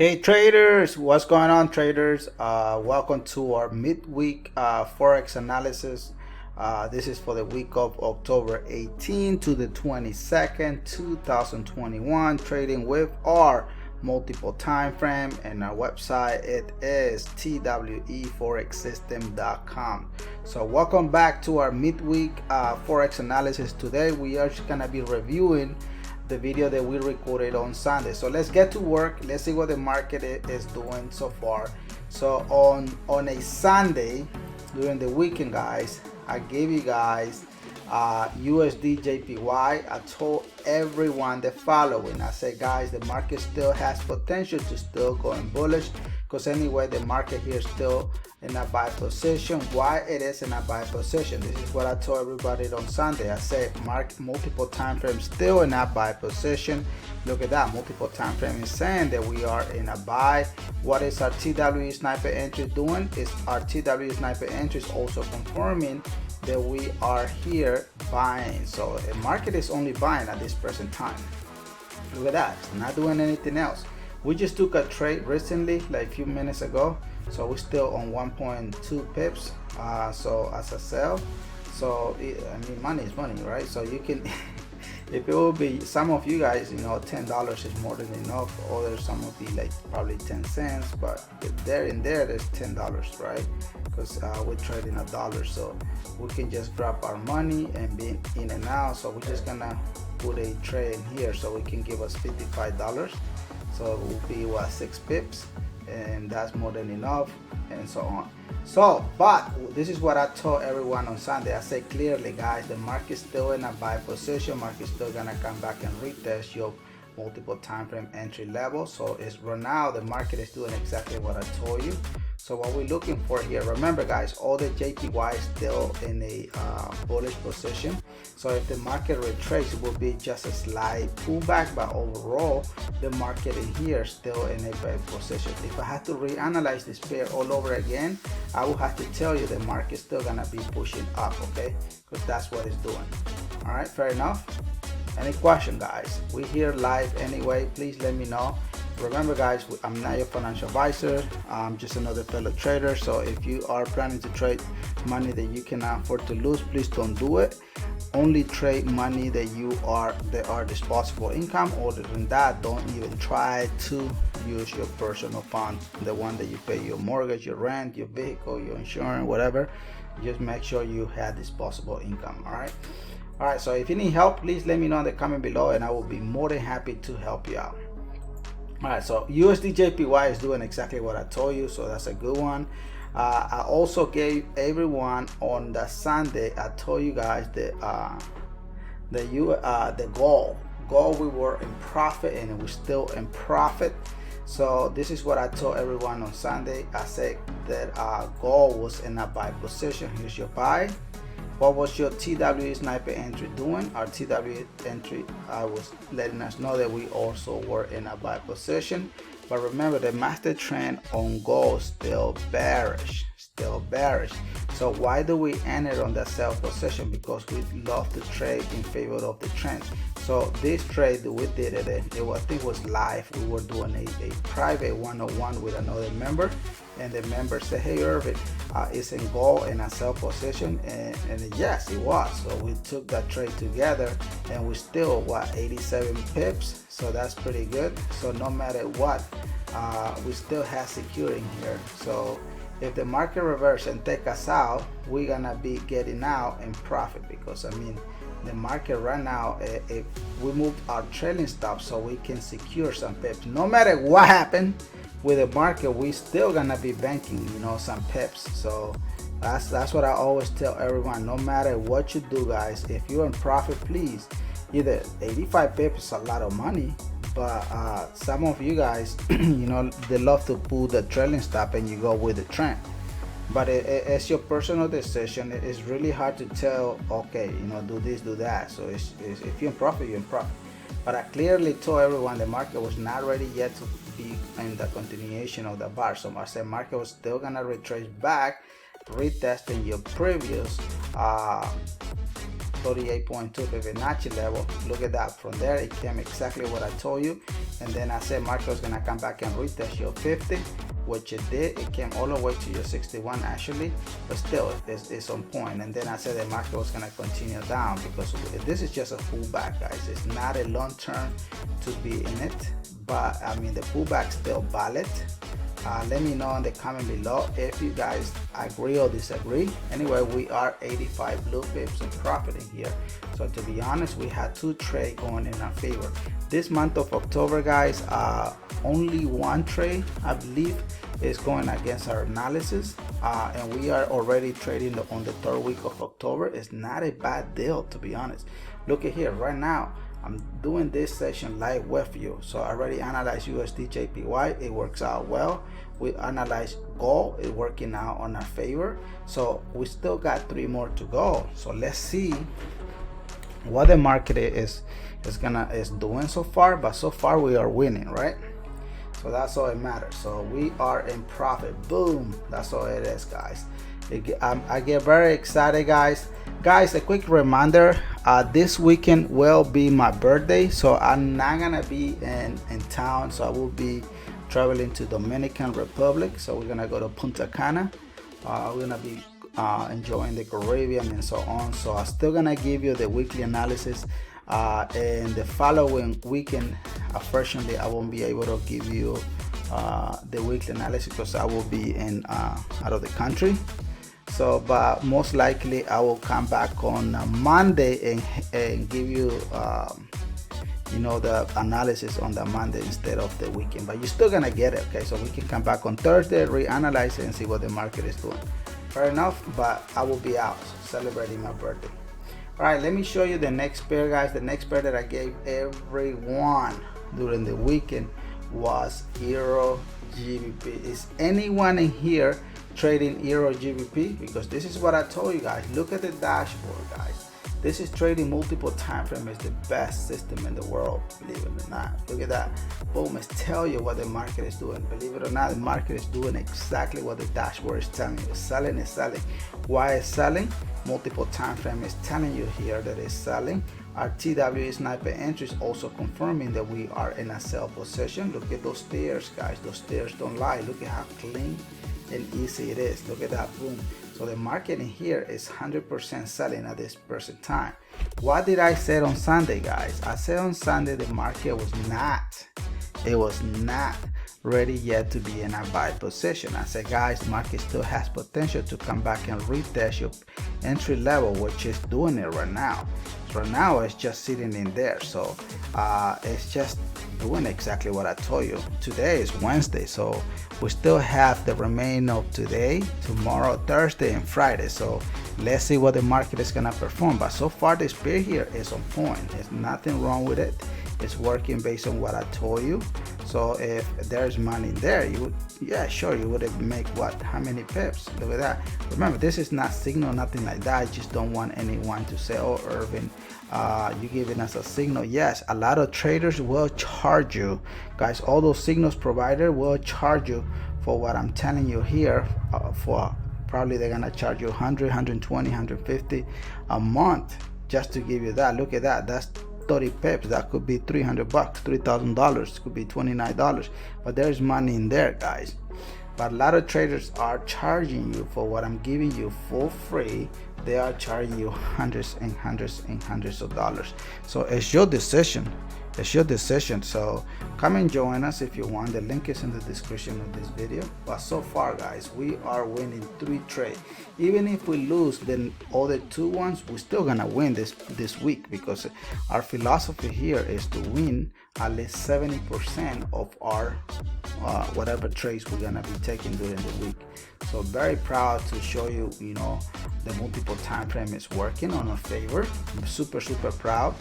Hey traders, what's going on traders? Welcome to our midweek forex analysis. This is for the week of October 18 to the 22nd 2021, trading with our multiple time frame, and our website it is tweforexsystem.com. So welcome back to our midweek forex analysis. Today we are just gonna be reviewing the video that we recorded on Sunday. So let's get to work. Let's see what the market is doing so far. So on a Sunday during the weekend, guys, I gave you guys USDJPY. I told everyone the following. I said, guys, the market still has potential to still going bullish, because anyway the market here is still in a buy position. Why it is in a buy position? This is what I told everybody on Sunday. I said multiple time frames still in a buy position. Look at that, multiple time frame is saying that we are in a buy. What is our TWE sniper entry doing? Is our TWE sniper entry is also confirming that we are here buying. So the market is only buying at this present time. Look at that, it's not doing anything else. We just took a trade recently, like a few minutes ago, so we're still on 1.2 pips. So as a sell, so I mean, money is money, right? So you can if it will be, some of you guys, you know, $10 is more than enough. Others, some will be like probably 10 cents, but there and there's $10, right? Because we're trading $1, so we can just drop our money and be in and out. So we're just gonna put a trade in here, so we can give us $55. So it will be what, 6 pips, and that's more than enough, and so on. So, but this is what I told everyone on Sunday. I said clearly, guys, the market's still in a buy position. Market's still gonna come back and retest your multiple time frame entry level. So it's right now the market is doing exactly what I told you. So what we're looking for here, remember guys, all the JPY is still in a bullish position. So if the market retraces, it will be just a slight pullback, but overall the market in here is still in a buy position. If I had to reanalyze this pair all over again, I would have to tell you the market is still gonna be pushing up, okay? Because that's what it's doing. All right, fair enough. Any question, guys? We're here live anyway. Please let me know. Remember guys, I'm not your financial advisor. I'm just another fellow trader. So if you are planning to trade money that you cannot afford to lose, please don't do it. Only trade money that are disposable income. Other than that, don't even try to use your personal funds, the one that you pay your mortgage, your rent, your vehicle, your insurance, whatever. Just make sure you have disposable income. All right. All right. So if you need help, please let me know in the comment below, and I will be more than happy to help you out. All right, so USDJPY is doing exactly what I told you, so that's a good one. I also gave everyone on the Sunday, I told you guys that the goal we were in profit, and we're still in profit. So this is what I told everyone on Sunday. I said that goal was in a buy position. Here's your buy. What was your TWE sniper entry doing? Our TWE entry was letting us know that we also were in a buy position. But remember, the master trend on gold still bearish, So why do we enter on that sell position? Because we love to trade in favor of the trend. So this trade that we did, I think it was live. We were doing a private one-on-one with another member, and the member said, hey Irvin, it's in gold in a sell position, and yes, it was. So we took that trade together, and we still 87 pips, so that's pretty good. So no matter what, we still have securing here. So if the market reverse and take us out, we're gonna be getting out in profit, because I mean, the market right now, if we moved our trailing stop so we can secure some pips. No matter what happened with the market, we still gonna be banking, you know, some pips. So that's what I always tell everyone. No matter what you do, guys, if you're in profit, please, either 85 pips is a lot of money, but some of you guys, you know, they love to pull the trailing stop and you go with the trend. But it's your personal decision. It's really hard to tell, okay, you know, do this, do that. So if you're in profit, you're in profit. But I clearly told everyone the market was not ready yet to be in the continuation of the bar. So I said market was still gonna retrace back, retesting your previous 38.2 Fibonacci level. Look at that. From there, it came exactly what I told you. and then I said market was gonna come back and retest your 50, which it did. It came all the way to your 61 actually, but still it's on point. And then I said the market was gonna continue down because this is just a pullback, guys. It's not a long term to be in it, but I mean the pullback still valid. Let me know in the comment below if you guys agree or disagree. Anyway, we are 85 blue pips in profiting here. So to be honest, we had 2 trades going in our favor. This month of October, guys, only 1 trade, I believe, is going against our analysis. And we are already trading on the 3rd week of October. It's not a bad deal, to be honest. Look at here right now. I'm doing this session live with you. So I already analyzed USDJPY. It works out well. We analyzed gold. It's working out on our favor. So we still got 3 more to go. So let's see what the market is doing so far. But so far we are winning, right? So that's all it matters. So we are in profit. Boom. That's all it is, guys. I get very excited, guys. Guys, a quick reminder, this weekend will be my birthday, so I'm not gonna be in town. So I will be traveling to Dominican Republic. So we're gonna go to Punta Cana. We're gonna be enjoying the Caribbean and so on. So I'm still gonna give you the weekly analysis, and the following weekend, unfortunately, I won't be able to give you the weekly analysis because I will be in out of the country. So, but most likely I will come back on Monday and give you, you know, the analysis on the Monday instead of the weekend. But you're still gonna get it, okay? So we can come back on Thursday, reanalyze it, and see what the market is doing. Fair enough. But I will be out celebrating my birthday. All right, let me show you the next pair, guys. The next pair that I gave everyone during the weekend was EURGBP. Is anyone in here trading EURGBP? Because this is what I told you guys. Look at the dashboard, guys. This is trading multiple time frame. Is the best system in the world, believe it or not. Look at that. Boom, it's tell you what the market is doing. Believe it or not, the market is doing exactly what the dashboard is telling you. It's selling, it's selling. Why it's selling? Multiple time frame is telling you here that it's selling. Our TWE sniper entry is also confirming that we are in a sell position. Look at those stairs, guys. Those stairs don't lie. Look at how clean and easy it is. Look at that. Boom. So the market in here is 100% selling at this present time. What did I say on Sunday, guys? I said on Sunday the market was not ready yet to be in a buy position. I said, guys, market still has potential to come back and retest your entry level, which is doing it right now. Right now it's just sitting in there. So it's just doing exactly what I told you. Today is Wednesday, so we still have the remaining of today, tomorrow, Thursday, and Friday. So let's see what the market is gonna perform. But so far this pair here is on point. There's nothing wrong with it. It's working based on what I told you. So if there's money there, you would, yeah, sure, you would make what? How many pips? Look at that. Remember, this is not signal, nothing like that. I just don't want anyone to say, oh, Irvin, you giving us a signal. Yes, a lot of traders will charge you, guys. All those signals provider will charge you for what I'm telling you here. For probably they're gonna charge you 100, 120, 150 a month just to give you that. Look at that. That's 30 pips. That could be $300, $3,000, could be $29, but there's money in there, guys. But a lot of traders are charging you for what I'm giving you for free. They are charging you hundreds and hundreds and hundreds of dollars. So it's your decision. It's your decision. So come and join us if you want. The link is in the description of this video. But so far, guys, we are winning 3 trades. Even if we lose the other 2 ones, we're still gonna win this week, because our philosophy here is to win at least 70% of our whatever trades we're gonna be taking during the week. So very proud to show you, you know, the multiple time frame is working on our favor. I'm super proud.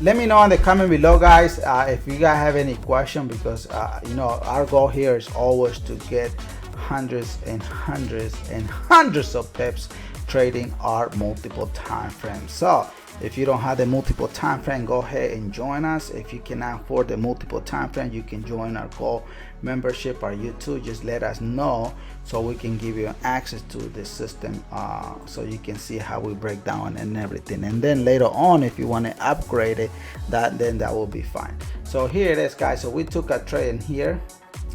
Let me know in the comment below, guys, if you guys have any question, because you know, our goal here is always to get hundreds and hundreds and hundreds of pips trading our multiple time frames. So If you don't have the multiple time frame, go ahead and join us. If you cannot afford the multiple time frame, you can join our gold membership, our YouTube. Just let us know so we can give you access to the system, so you can see how we break down and everything. And then later on, if you want to upgrade it, then that will be fine. So here it is, guys. So we took a trade in here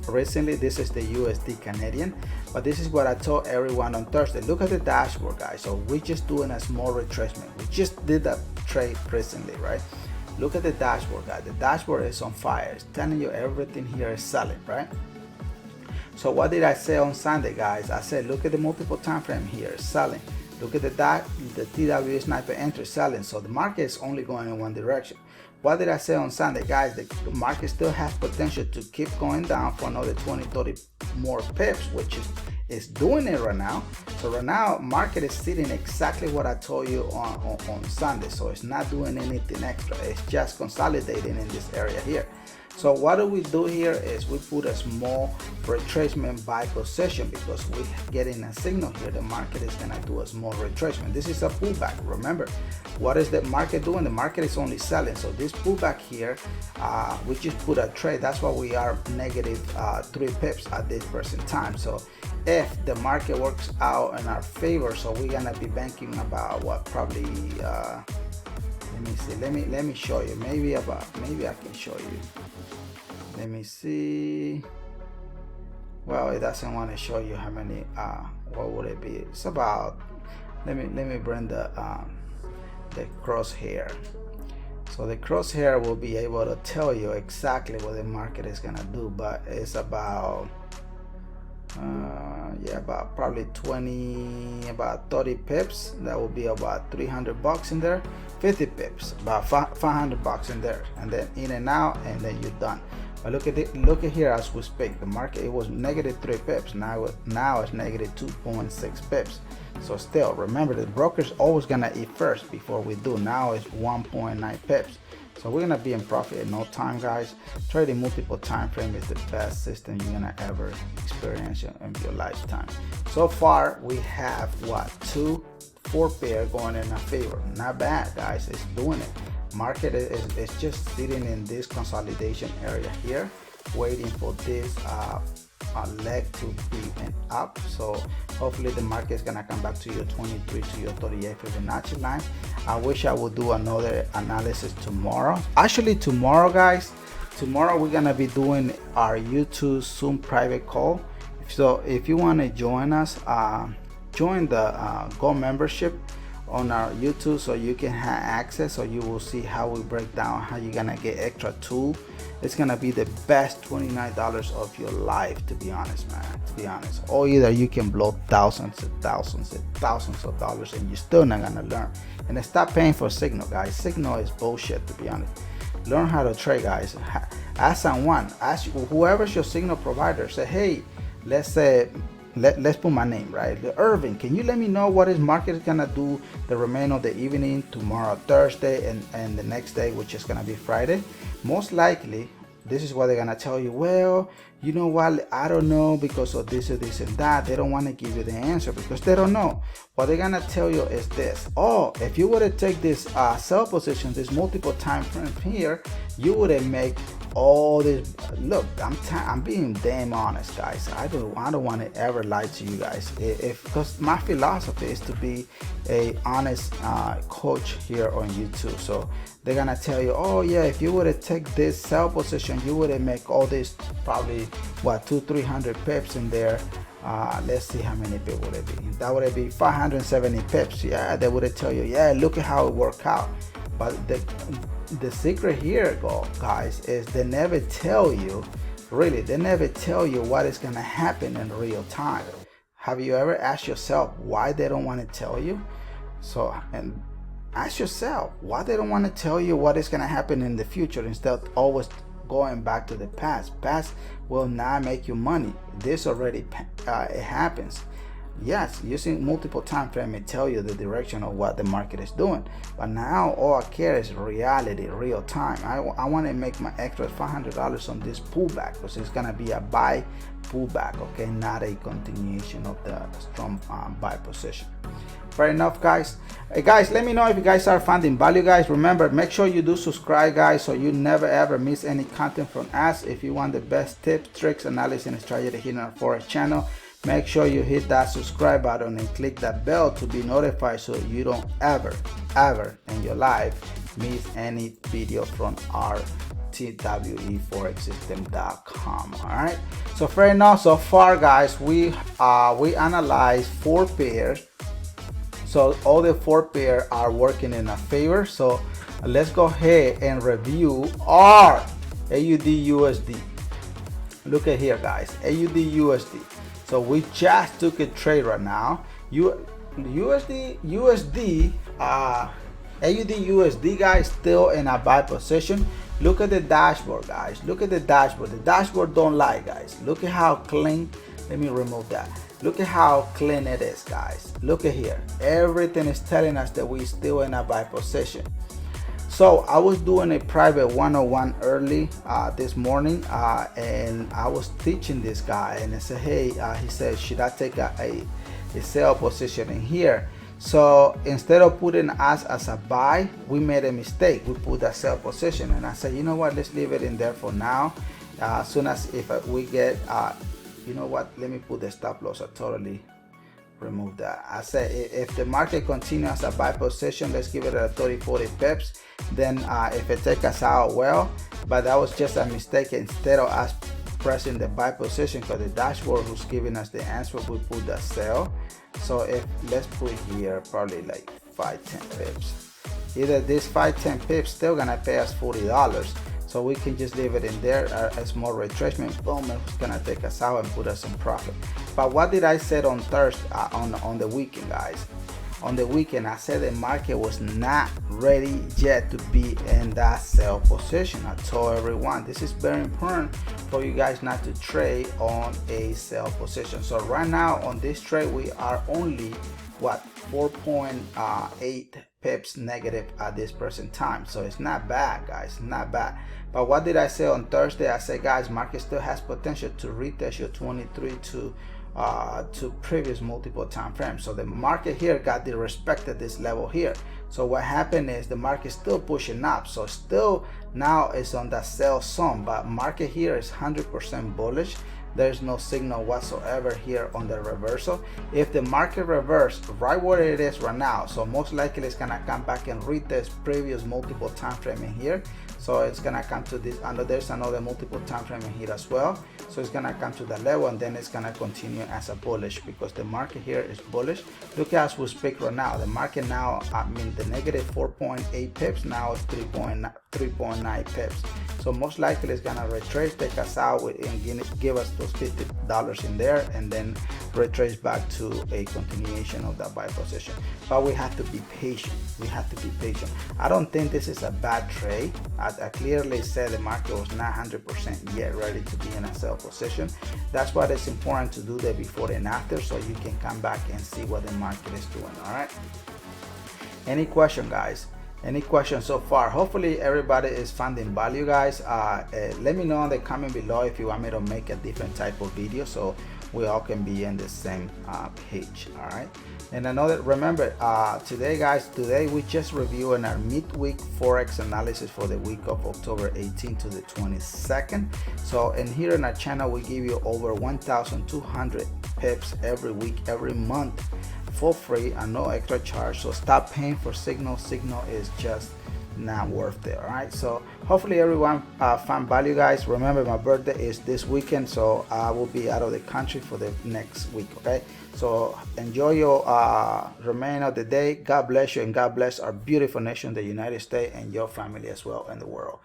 recently. This is the USD Canadian, but this is what I told everyone on Thursday. Look at the dashboard, guys. So we're just doing a small retracement. We just did that trade recently, right? Look at the dashboard, guys. The dashboard is on fire. It's telling you everything here is selling, right? So what did I say on Sunday, guys? I said, look at the multiple time frame here, it's selling. Look at the TW sniper entry selling. So the market is only going in one direction. What did I say on Sunday, guys? The market still has potential to keep going down for another 20-30 more pips, which is doing it right now. So right now, market is sitting exactly what I told you on Sunday. So it's not doing anything extra. It's just consolidating in this area here. So what do we do here is we put a small retracement buy position, because we're getting a signal here the market is going to do a small retracement. This is a pullback. Remember, what is the market doing? The market is only selling. So this pullback here, we just put a trade. That's why we are negative 3 pips at this present time. So if the market works out in our favor, so we're going to be banking about what, probably let me see, let me show you. Maybe I can show you. Let me see. Well, it doesn't want to show you how many, what would it be? It's about, let me bring the crosshair. So the crosshair will be able to tell you exactly what the market is gonna do, but it's about yeah, about probably 30 pips. That will be about $300 in there. 50 pips, about $500 in there, and then in and out, and then you're done. But look at here as we speak. The market, it was negative 3 pips. Now it's negative 2.6 pips. So still, remember, the broker's always gonna eat first before we do. Now it's 1.9 pips. So we're gonna be in profit in no time, guys. Trading multiple time frame is the best system you're gonna ever experience in your lifetime. So far, we have what, 4 pair going in our favor. Not bad, guys. It's doing it. Market is just sitting in this consolidation area here, waiting for this leg to be an up. So hopefully the market is gonna come back to your 23 to your 38 Fibonacci line. I wish I would do another analysis tomorrow. Actually, tomorrow, guys, tomorrow we're gonna be doing our YouTube Zoom private call. So if you want to join us, join the Gold membership on our YouTube, so you can have access, so you will see how we break down how you're gonna get extra tool. It's gonna be the best $29 of your life, to be honest, man, to be honest. Or either you can blow thousands and thousands and thousands of dollars and you're still not gonna learn. And stop paying for Signal, guys. Signal is bullshit, to be honest. Learn how to trade, guys. Ask someone, ask whoever's your Signal provider, say, hey, let's say, let's put my name, right? Irving, can you let me know what is market gonna do the remainder of the evening, tomorrow, Thursday, and the next day, which is gonna be Friday? Most likely, this is what they're gonna tell you. Well, you know what, I don't know, because of this or this and that. They don't want to give you the answer because they don't know. What they're gonna tell you is this: oh, if you were to take this sell position, this multiple time frame here, you would have make all this. Look, I'm being damn honest, guys. I don't want to ever lie to you guys, because my philosophy is to be a honest coach here on YouTube. So they're gonna tell you, oh yeah, if you were to take this sell position, you would have make all this, probably what, 200-300 pips in there. Let's see how many pips would it be. That would be 570 pips. Yeah, they would tell you, yeah, look at how it worked out. But the secret here, guys, is they never tell you, really, they never tell you what is gonna happen in real time. Have you ever asked yourself why they don't want to tell you? So, and ask yourself why they don't want to tell you what is gonna happen in the future, instead of always going back to the past. Past will not make you money. This already it happens. Yes, using multiple time frame may tell you the direction of what the market is doing, but now all I care is reality, real time. I want to make my extra $500 on this pullback, because it's gonna be a buy pullback, okay, not a continuation of the strong buy position. Fair enough, guys. Hey guys, let me know if you guys are finding value, guys. Remember, make sure you do subscribe, guys, so you never ever miss any content from us. If you want the best tips, tricks, analysis, and strategy here on our Forex channel, make sure you hit that subscribe button and click that bell to be notified, so you don't ever in your life miss any video from our TWEforexsystem.com. All right, so fair enough. So far, guys, we analyzed 4 pairs. So all the 4 pairs are working in our favor. So let's go ahead and review our AUDUSD. Look at here, guys, AUDUSD. So we just took a trade right now. AUDUSD, guys, still in a buy position. Look at the dashboard, guys. Look at the dashboard. The dashboard don't lie, guys. Look at how clean. Let me remove that. Look at how clean it is, guys. Look at here. Everything is telling us that we still in a buy position. So I was doing a private 101 early this morning, and I was teaching this guy, and I said, hey, he said, should I take a sell position in here? So instead of putting us as a buy, we made a mistake. We put a sell position, and I said, you know what, let's leave it in there for now. As soon as if we get, you know what, let me put the stop loss. I totally remove that. I said if the market continues as a buy position, let's give it a 30-40 pips. Then if it takes us out, well, but that was just a mistake. Instead of us pressing the buy position, because the dashboard who's giving us the answer, we put the sell. So if let's put here probably like 5-10 pips. Either this 5-10 pips still gonna pay us $40. So we can just leave it in there, a small retracement, boom, it's gonna take us out and put us in profit. But what did I say on Thursday, on the weekend, guys? On the weekend, I said the market was not ready yet to be in that sell position. I told everyone this is very important for you guys not to trade on a sell position. So right now on this trade, we are only what, 4.8 pips negative at this present time. So it's not bad, guys, not bad. But what did I say on Thursday? I said, guys, market still has potential to retest your 23 to previous multiple time frames. So the market here got disrespected this level here. So what happened is the market still pushing up. So still now it's on the sell zone, but market here is 100% bullish. There's no signal whatsoever here on the reversal. If the market reverse right where it is right now, so most likely it's gonna come back and retest previous multiple time frame in here. So it's gonna come to this, and there's another multiple time frame in here as well. So it's gonna come to the level, and then it's gonna continue as a bullish, because the market here is bullish. Look as we speak right now, the market now, I mean the negative 4.8 pips now is 3.9 pips. So most likely it's gonna retrace, take us out and give us those $50 in there, and then retrace back to a continuation of that buy position. But we have to be patient. We have to be patient. I don't think this is a bad trade. I clearly said the market was not 100% yet ready to be in a sell position. That's why it's important to do the before and after, so you can come back and see what the market is doing. All right. Any question, guys? Any questions so far? Hopefully everybody is finding value, guys. Let me know in the comment below if you want me to make a different type of video, so we all can be in the same page. All right. And another, remember, today, guys, today we just reviewing our midweek forex analysis for the week of October 18th to the 22nd. So, and here in our channel we give you over 1,200 pips every week, every month, for free and no extra charge. So stop paying for signal. Signal is just not worth it. All right, so hopefully everyone found value, guys. Remember, my birthday is this weekend, so I will be out of the country for the next week. Okay, so enjoy your remainder of the day. God bless you, and God bless our beautiful nation, the United States, and your family as well in the world.